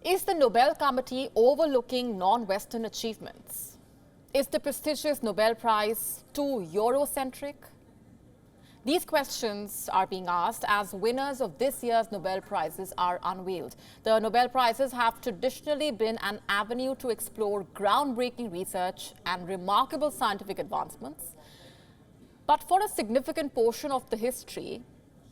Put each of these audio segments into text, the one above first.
Is the Nobel Committee overlooking non-Western achievements? Is the prestigious Nobel Prize too Eurocentric? These questions are being asked as winners of this year's Nobel Prizes are unveiled. The Nobel Prizes have traditionally been an avenue to explore groundbreaking research and remarkable scientific advancements. But for a significant portion of the history,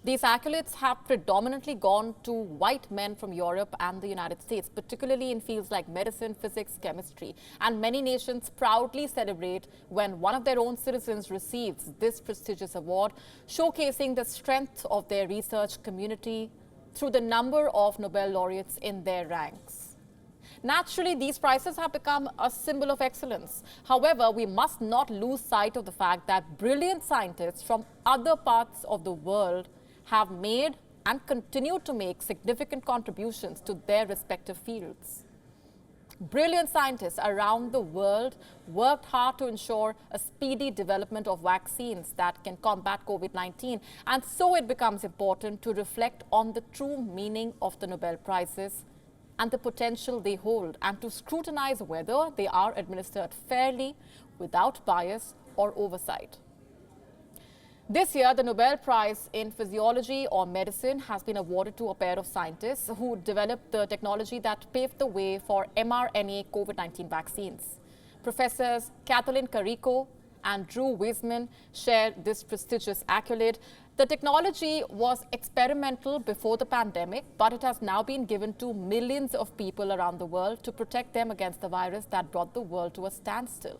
these accolades have predominantly gone to white men from Europe and the United States, particularly in fields like medicine, physics, chemistry. And many nations proudly celebrate when one of their own citizens receives this prestigious award, showcasing the strength of their research community through the number of Nobel laureates in their ranks. Naturally, these prizes have become a symbol of excellence. However, we must not lose sight of the fact that brilliant scientists from other parts of the world have made and continue to make significant contributions to their respective fields. Brilliant scientists around the world worked hard to ensure a speedy development of vaccines that can combat COVID-19, and so it becomes important to reflect on the true meaning of the Nobel Prizes and the potential they hold, and to scrutinize whether they are administered fairly, without bias or oversight. This year, the Nobel Prize in Physiology or Medicine has been awarded to a pair of scientists who developed the technology that paved the way for mRNA COVID-19 vaccines. Professors Kathleen Carrico and Drew Weissman share this prestigious accolade. The technology was experimental before the pandemic, but it has now been given to millions of people around the world to protect them against the virus that brought the world to a standstill.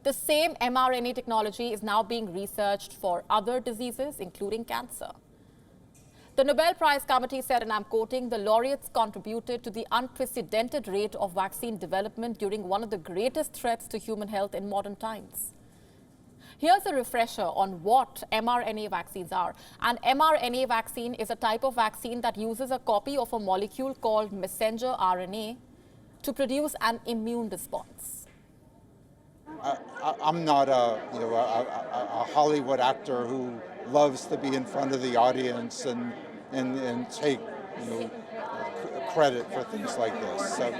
The same mRNA technology is now being researched for other diseases, including cancer. The Nobel Prize Committee said, and I'm quoting, "The laureates contributed to the unprecedented rate of vaccine development during one of the greatest threats to human health in modern times." Here's a refresher on what mRNA vaccines are. An mRNA vaccine is a type of vaccine that uses a copy of a molecule called messenger RNA to produce an immune response. I'm not a Hollywood actor who loves to be in front of the audience and take credit for things like this. So,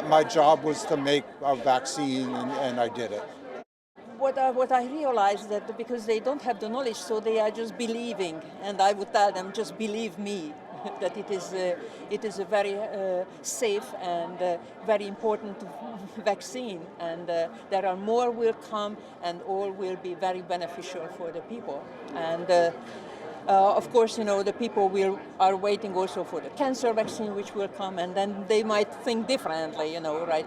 my job was to make a vaccine, and I did it. What I realized that because they don't have the knowledge, so they are just believing, and I would tell them, just believe me, that it is a very safe and very important vaccine, and there are more will come, and all will be very beneficial for the people. And of course, the people are waiting also for the cancer vaccine, which will come, and then they might think differently, right?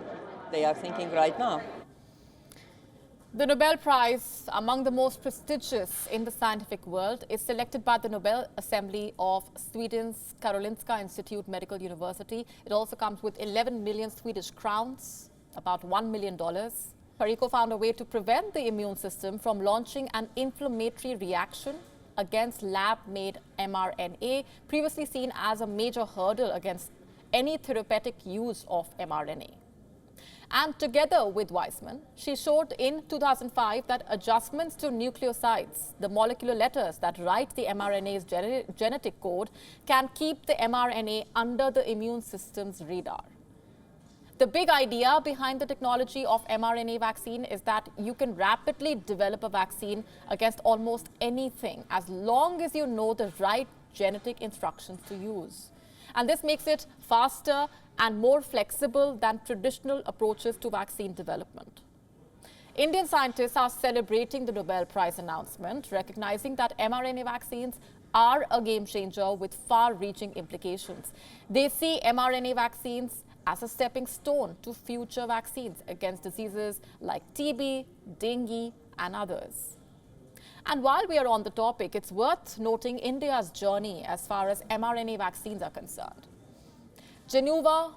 They are thinking right now. The Nobel Prize, among the most prestigious in the scientific world, is selected by the Nobel Assembly of Sweden's Karolinska Institute Medical University. It also comes with 11 million Swedish crowns, about $1 million. Carrico found a way to prevent the immune system from launching an inflammatory reaction against lab-made mRNA, previously seen as a major hurdle against any therapeutic use of mRNA. And together with Weissman, she showed in 2005 that adjustments to nucleosides, the molecular letters that write the mRNA's genetic code, can keep the mRNA under the immune system's radar. The big idea behind the technology of mRNA vaccine is that you can rapidly develop a vaccine against almost anything as long as you know the right genetic instructions to use. And this makes it faster and more flexible than traditional approaches to vaccine development. Indian scientists are celebrating the Nobel Prize announcement, recognizing that mRNA vaccines are a game changer with far-reaching implications. They see mRNA vaccines as a stepping stone to future vaccines against diseases like TB, dengue, and others. And while we are on the topic, it's worth noting India's journey as far as mRNA vaccines are concerned. Genova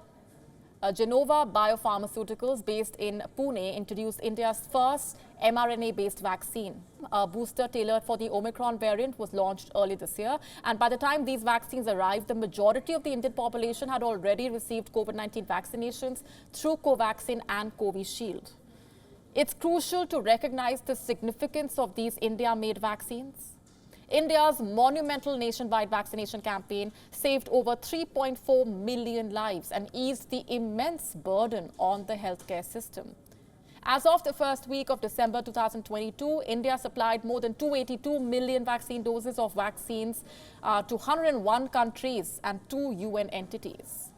Biopharmaceuticals, based in Pune, introduced India's first mRNA-based vaccine. A booster tailored for the Omicron variant was launched early this year, and by the time these vaccines arrived, the majority of the Indian population had already received COVID-19 vaccinations through Covaxin and Covishield. It's crucial to recognize the significance of these India-made vaccines. India's monumental nationwide vaccination campaign saved over 3.4 million lives and eased the immense burden on the healthcare system. As of the first week of December 2022, India supplied more than 282 million vaccine doses of vaccines to 101 countries and 2 UN entities.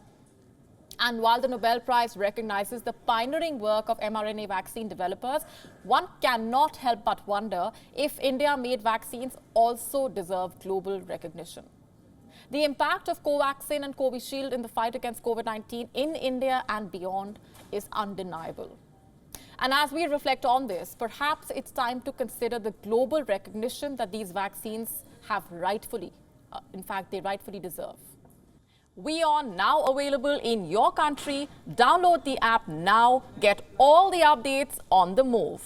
And while the Nobel Prize recognizes the pioneering work of mRNA vaccine developers, one cannot help but wonder if India-made vaccines also deserve global recognition. The impact of Covaxin and Covishield in the fight against COVID-19 in India and beyond is undeniable. And as we reflect on this, perhaps it's time to consider the global recognition that these vaccines have rightfully, they rightfully deserve. WION now available in your country. Download the app now. Get all the updates on the move.